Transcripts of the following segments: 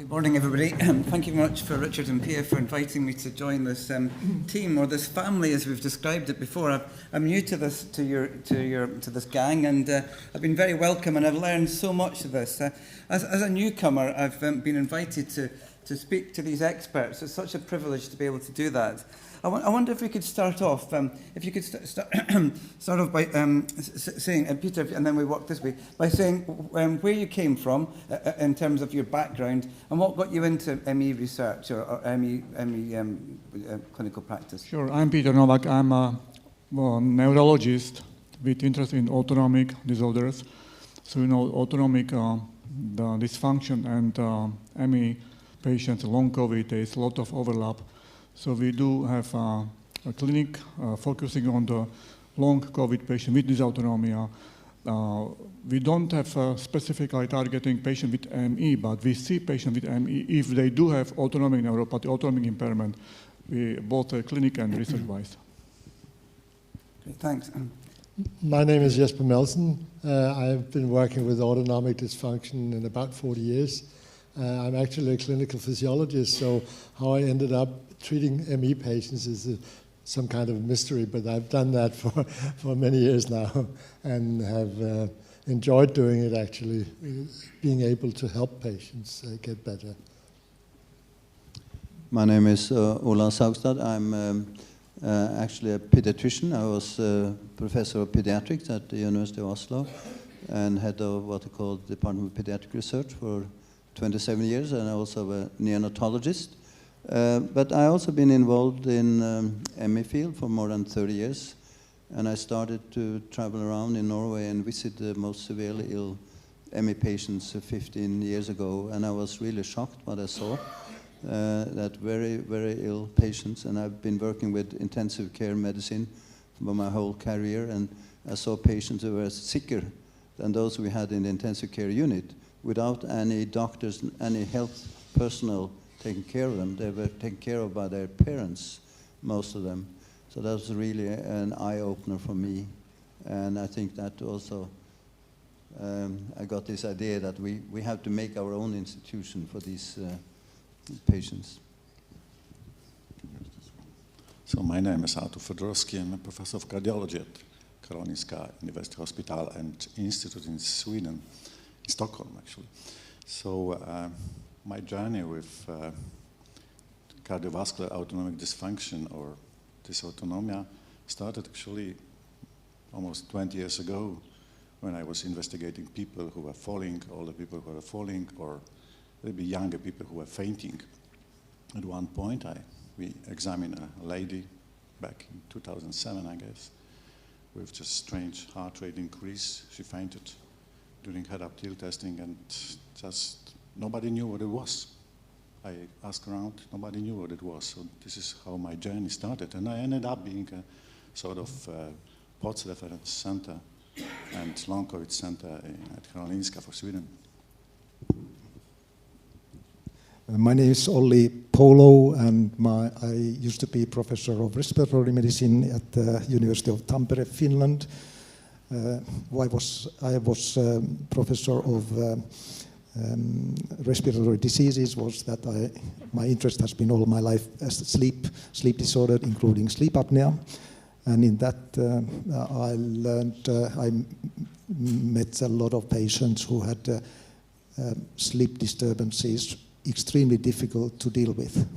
Good morning, everybody. Thank you very much for Richard and Pia for inviting me to join this team, or this family, as we've described it before. I'm new to this, to this gang, and I've been very welcome, and I've learned so much of this. As a newcomer, I've been invited to speak to these experts. It's such a privilege to be able to do that. I wonder if we could start off, if you could start off by saying, Peter, and then we work this way, by saying where you came from in terms of your background and what got you into ME research or ME clinical practice. Sure, I'm Peter Novak. I'm a neurologist with interest in autonomic disorders. So, autonomic the dysfunction and ME patients, long COVID, there's a lot of overlap. So we do have a clinic focusing on the long COVID patient with dysautonomia. We don't have specifically targeting patient with ME, but we see patient with ME if they do have autonomic neuropathy, autonomic impairment, both clinic and research-wise. Great, thanks. My name is Jesper Melsen. I've been working with autonomic dysfunction in about 40 years. I'm actually a clinical physiologist, so how I ended up treating ME patients is some kind of mystery, but I've done that for many years now and have enjoyed doing it, actually, being able to help patients get better. My name is Ola Saugstad. I'm actually a pediatrician. I was professor of pediatrics at the University of Oslo and head of what they call the Department of Pediatric Research for 27 years, and also a neonatologist. But I also been involved in ME field for more than 30 years, and I started to travel around in Norway and visit the most severely ill ME patients 15 years ago, and I was really shocked what I saw, that very, very ill patients, and I've been working with intensive care medicine for my whole career, and I saw patients who were sicker than those we had in the intensive care unit without any doctors, any health personnel taking care of them. They were taken care of by their parents, most of them. So that was really an eye-opener for me. And I think that also, I got this idea that we have to make our own institution for these patients. So my name is Artur Fedorowski. I'm a professor of cardiology at Karolinska University Hospital and Institute in Sweden, in Stockholm actually. So my journey with cardiovascular autonomic dysfunction or dysautonomia started actually almost 20 years ago when I was investigating people who were falling, older people who were falling, or maybe younger people who were fainting. At one point we examined a lady back in 2007, I guess, with just strange heart rate increase. She fainted during head up tilt testing, and just nobody knew what it was. I asked around, nobody knew what it was. So this is how my journey started. And I ended up being a sort of POTS reference center and long COVID center at Karolinska for Sweden. My name is Olli Polo, and I used to be professor of respiratory medicine at the University of Tampere, Finland. I was professor of respiratory diseases. Was that my interest has been all my life as sleep disorder, including sleep apnea, and in that I learned I met a lot of patients who had sleep disturbances, extremely difficult to deal with,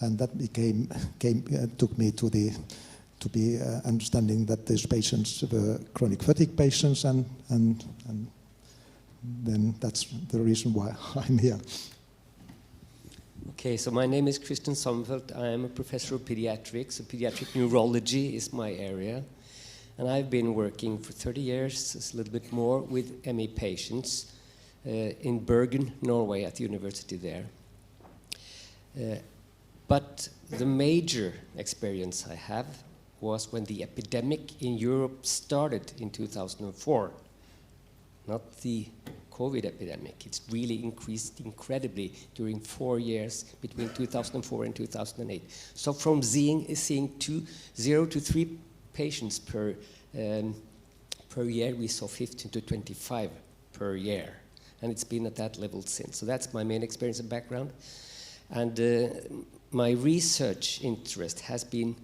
and that took me to be understanding that these patients were chronic fatigue patients, and then that's the reason why I'm here. Okay, so my name is Christian Sommerfeld. I am a professor of pediatrics. So pediatric neurology is my area. And I've been working for 30 years, it's a little bit more, with ME patients in Bergen, Norway, at the university there. But the major experience I have was when the epidemic in Europe started in 2004. Not the COVID epidemic. It's really increased incredibly during 4 years between 2004 and 2008. So from seeing 0 to 3 patients per year, we saw 15 to 25 per year. and it's been at that level since. So that's my main experience and background. And my research interest has been,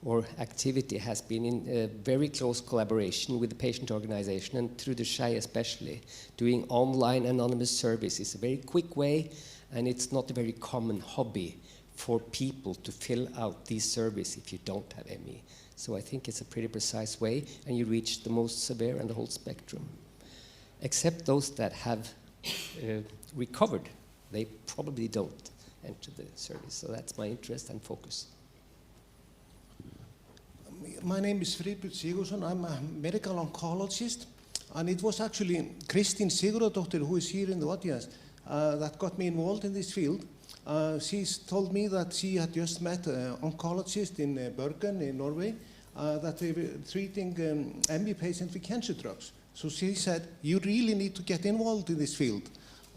or activity has been, in very close collaboration with the patient organization, and through the SHI especially, doing online anonymous surveys is a very quick way, and it's not a very common hobby for people to fill out these surveys if you don't have ME. So I think it's a pretty precise way, and you reach the most severe and the whole spectrum. Except those that have recovered, they probably don't enter the survey. So that's my interest and focus. My name is Friðbjörn Sigurðsson. I'm a medical oncologist, and it was actually Kristín Sigurðardóttir, who is here in the audience, that got me involved in this field. She's told me that she had just met an oncologist in Bergen in Norway that they were treating ME patients with cancer drugs. So she said, you really need to get involved in this field.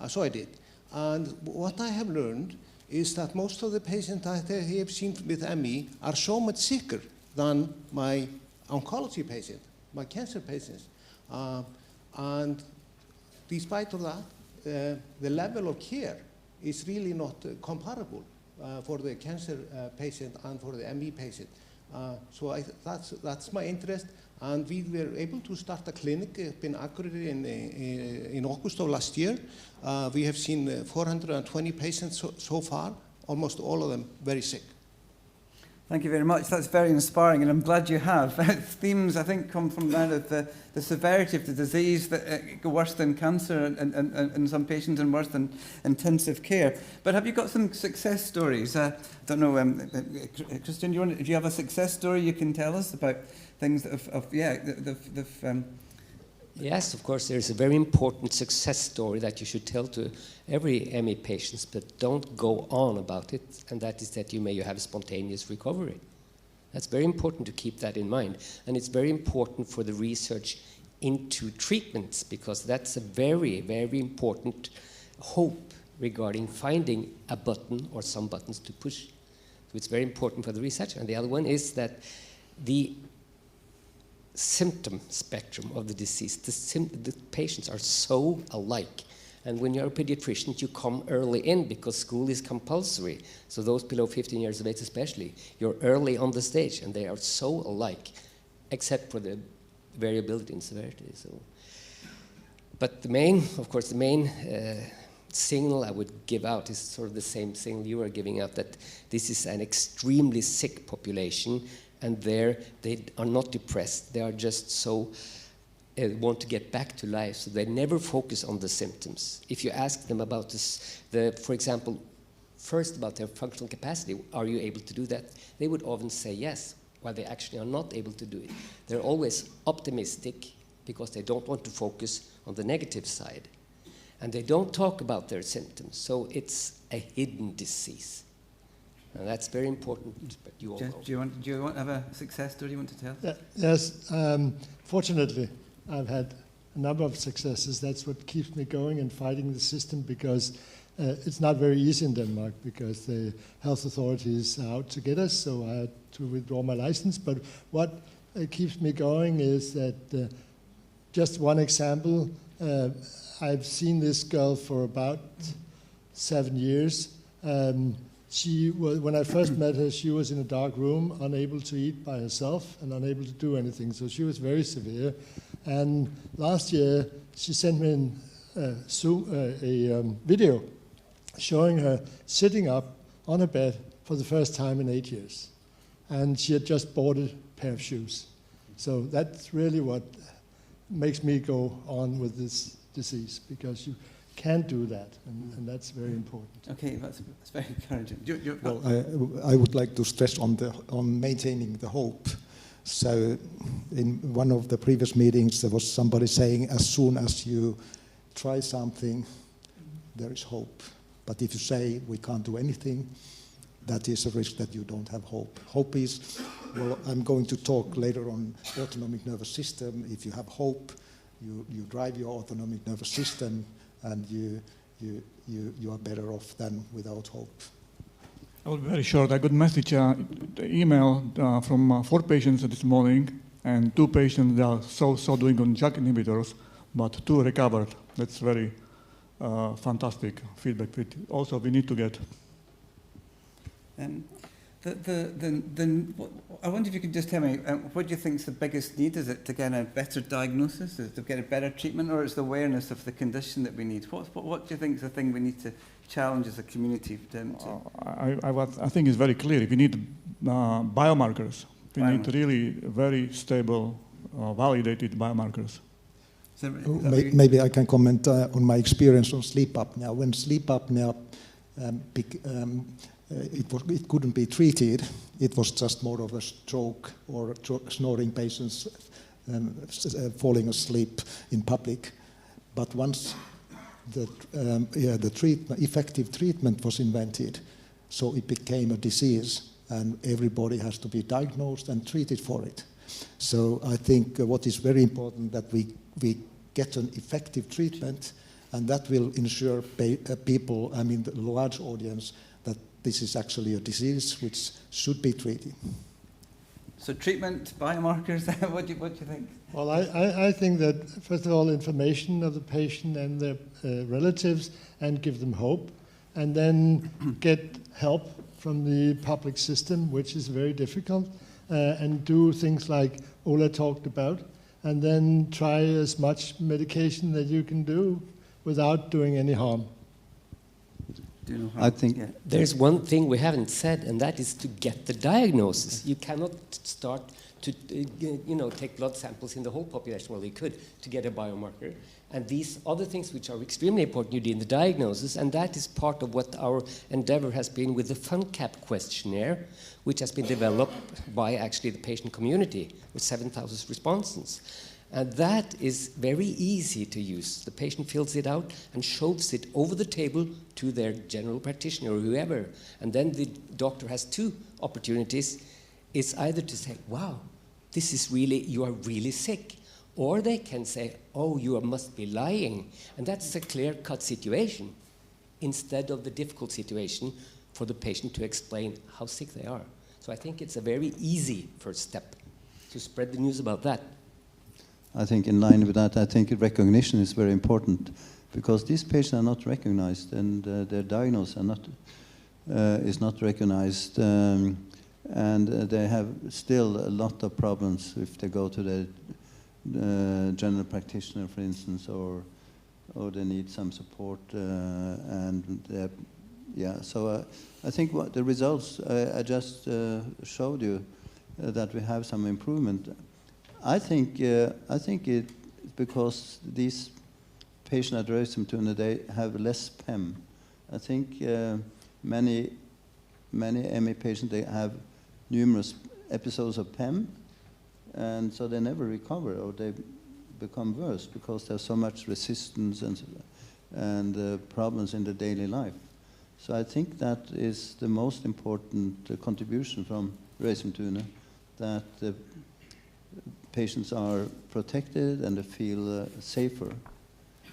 So I did. And what I have learned is that most of the patients that I have seen with ME are so much sicker than my oncology patient, my cancer patients. And despite of that, the level of care is really not comparable for the cancer patient and for the ME patient. So that's my interest, and we were able to start a clinic in Akureyri in August of last year. We have seen 420 patients so far, almost all of them very sick. Thank you very much. That's very inspiring, and I'm glad you have. Themes, I think, come from that of the severity of the disease that go worse than cancer in some patients and worse than intensive care. But have you got some success stories? I don't know, Christian, do you have a success story you can tell us about things that have Yes, of course, there's a very important success story that you should tell to every ME patient, but don't go on about it, and that is that you have a spontaneous recovery. That's very important to keep that in mind, and it's very important for the research into treatments, because that's a very, very important hope regarding finding a button or some buttons to push. So it's very important for the research. And the other one is that the symptom spectrum of the disease, the patients are so alike. And when you're a pediatrician, you come early in because school is compulsory. So those below 15 years of age especially, you're early on the stage, and they are so alike, except for the variability in severity. So, but the main signal I would give out is sort of the same signal you are giving out, that this is an extremely sick population, and they are not depressed. They are just so want to get back to life, so they never focus on the symptoms. If you ask them about this, for example, first about their functional capacity, are you able to do that? They would often say yes, while they actually are not able to do it. They're always optimistic because they don't want to focus on the negative side. And they don't talk about their symptoms, so it's a hidden disease. And that's very important, but you all know. Do you want to have a success story you want to tell? Yes, fortunately, I've had a number of successes. That's what keeps me going and fighting the system, because it's not very easy in Denmark, because the health authorities are out to get us, so I had to withdraw my license. But what keeps me going is that, just one example, I've seen this girl for about 7 years. When I first met her, she was in a dark room, unable to eat by herself and unable to do anything. So she was very severe. And last year, she sent me a video showing her sitting up on a bed for the first time in 8 years. And she had just bought a pair of shoes. So that's really what makes me go on with this disease, because you can't do that, and that's very important. Okay, that's very encouraging. Well, I would like to stress on maintaining the hope. So in one of the previous meetings, there was somebody saying, as soon as you try something, there is hope. But if you say we can't do anything, that is a risk that you don't have hope. Hope is, well, I'm going to talk later on autonomic nervous system. If you have hope, you drive your autonomic nervous system, and you are better off than without hope. I will be very short. I got a message, email from 4 patients this morning, and 2 patients that are so doing on JAK inhibitors, but 2 recovered. That's very fantastic feedback. Also, we need to get. I wonder if you could just tell me, what do you think is the biggest need? Is it to get a better diagnosis? Is it to get a better treatment? Or is the awareness of the condition that we need? What do you think is the thing we need to challenge as a community? I think it's very clear. We need biomarkers. We need really very stable, validated biomarkers. Maybe I can comment on my experience on sleep apnea. When sleep apnea it couldn't be treated, it was just more of a stroke or snoring patients falling asleep in public. But once the effective treatment was invented, so it became a disease, and everybody has to be diagnosed and treated for it. So I think what is very important that we get an effective treatment, and that will ensure people, I mean the large audience, that this is actually a disease which should be treated. So treatment, biomarkers, what do you think? Well, I think that, first of all, information of the patient and their relatives, and give them hope, and then get help from the public system, which is very difficult, and do things like Ola talked about, and then try as much medication that you can do without doing any harm. I think there's one thing we haven't said, and that is to get the diagnosis. You cannot start to take blood samples in the whole population, well, you could, to get a biomarker. And these other things which are extremely important, you do in the diagnosis, and that is part of what our endeavor has been with the FunCap questionnaire, which has been developed by actually the patient community with 7,000 responses. And that is very easy to use. The patient fills it out and shows it over the table to their general practitioner or whoever. And then the doctor has two opportunities. It's either to say, wow, this is really, you are really sick. Or they can say, oh, you must be lying. And that's a clear-cut situation, instead of the difficult situation for the patient to explain how sick they are. So I think it's a very easy first step to spread the news about that. I think in line with that, I think recognition is very important, because these patients are not recognized, and their diagnosis is not recognized, and they have still a lot of problems if they go to the general practitioner, for instance, or they need some support, So I think what the results I just showed you, that we have some improvement. I think it's because these patients at Røysemtunet, they have less PEM. I think many ME patients, they have numerous episodes of PEM, and so they never recover, or they become worse because there's so much resistance and problems in the daily life. So I think that is the most important contribution from Røysemtunet, that patients are protected and they feel safer.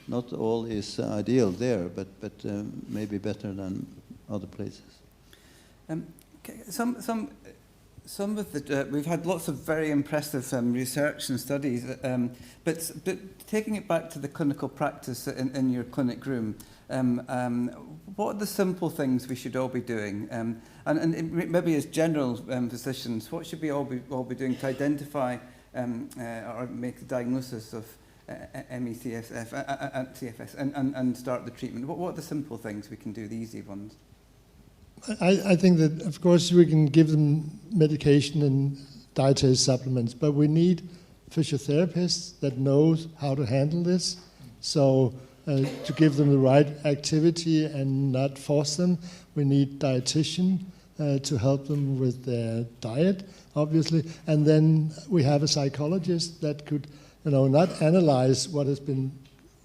Not all is ideal there, but maybe better than other places. Some of the we've had lots of very impressive research and studies, but taking it back to the clinical practice in your clinic room, what are the simple things we should all be doing? And maybe as general physicians, what should we all be doing to identify or make the diagnosis of CFS and start the treatment? What are the simple things we can do, the easy ones? I think that, of course, we can give them medication and dietary supplements, but we need physiotherapists that knows how to handle this. So to give them the right activity and not force them, we need dietitian to help them with their diet, obviously. And then we have a psychologist that could, not analyze what has been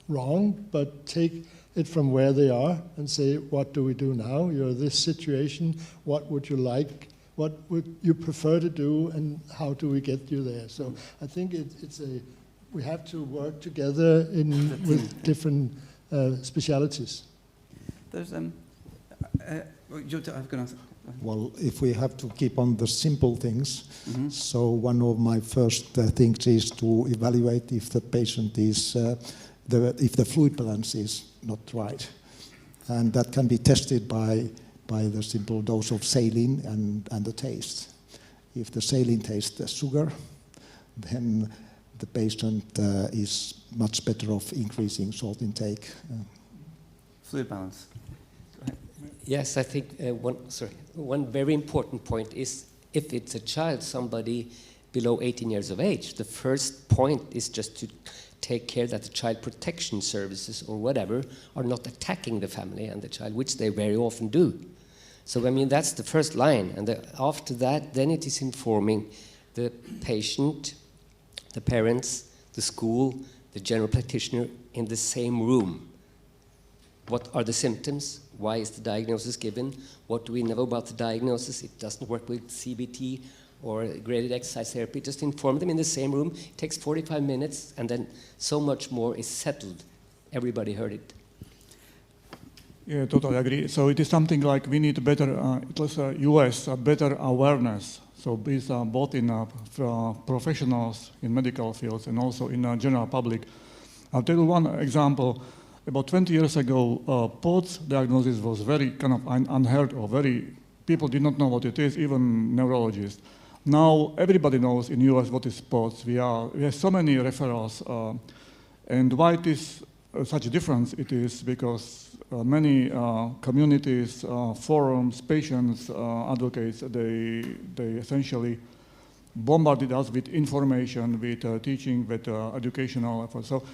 wrong, but take it from where they are and say, what do we do now? You're in this situation, what would you like? What would you prefer to do, and how do we get you there? So I think we have to work together with different specialities. There's Well, if we have to keep on the simple things, so one of my first things is to evaluate if the patient is, if the fluid balance is not right. And that can be tested by the simple dose of saline and the taste. If the saline tastes the sugar, then the patient is much better off increasing salt intake. Fluid balance. Yes, I think one very important point is if it's a child, somebody below 18 years of age, the first point is just to take care that the child protection services or whatever are not attacking the family and the child, which they very often do. So, I mean, that's the first line. And after that, then it is informing the patient, the parents, the school, the general practitioner in the same room. What are the symptoms? Why is the diagnosis given? What do we know about the diagnosis? It doesn't work with CBT or graded exercise therapy. Just inform them in the same room. It takes 45 minutes, and then so much more is settled. Everybody heard it. Yeah, totally agree. So it is something like we need better, it was US, better awareness. So these are both in professionals in medical fields and also in general public. I'll tell you one example. About 20 years ago, POTS diagnosis was very kind of unheard of. People did not know what it is, even neurologists. Now everybody knows in US what is POTS. We have so many referrals. And why it is such a difference? It is because many communities, forums, patients, advocates, they essentially bombarded us with information, with teaching, with educational efforts. So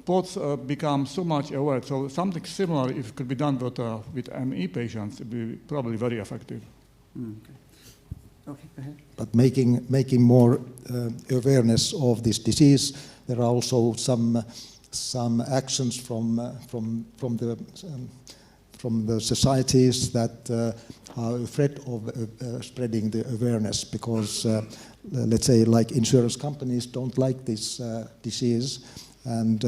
POTS become so much aware. So something similar, if it could be done with ME patients, it would be probably very effective. Okay, go ahead. But making more awareness of this disease, there are also some actions from the societies that are afraid of spreading the awareness because, let's say, like insurance companies don't like this disease. And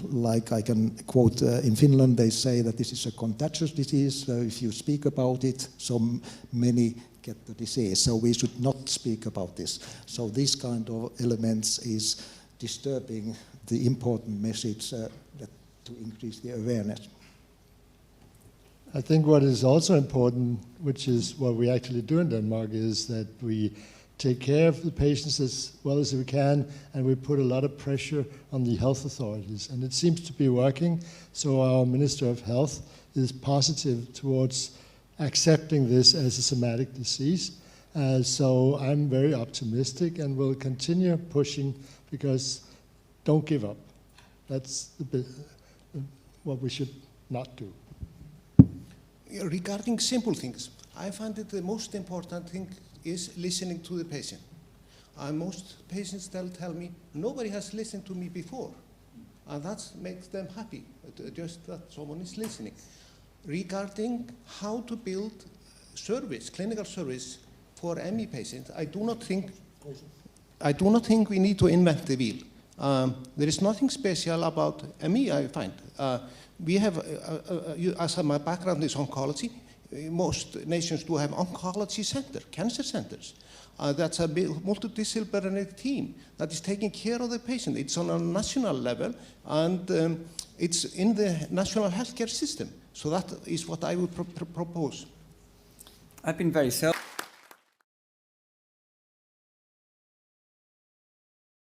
like I can quote, in Finland, they say that this is a contagious disease. So if you speak about it, so many get the disease. So we should not speak about this. So this kind of elements is disturbing the important message to increase the awareness. I think what is also important, which is what we actually do in Denmark, is that we take care of the patients as well as we can, and we put a lot of pressure on the health authorities. And it seems to be working, so our Minister of Health is positive towards accepting this as a somatic disease. So I'm very optimistic and will continue pushing because don't give up. That's what we should not do. Regarding simple things, I find that the most important thing is listening to the patient. Most patients tell me, nobody has listened to me before. And that makes them happy, just that someone is listening. Regarding how to build service, clinical service for ME patients, I do not think we need to invent the wheel. There is nothing special about ME, I find. We have, as my background is oncology, most nations do have oncology center, cancer centers. That's a multidisciplinary team that is taking care of the patient. It's on a national level, and it's in the national healthcare system. So that is what I would propose. I've been very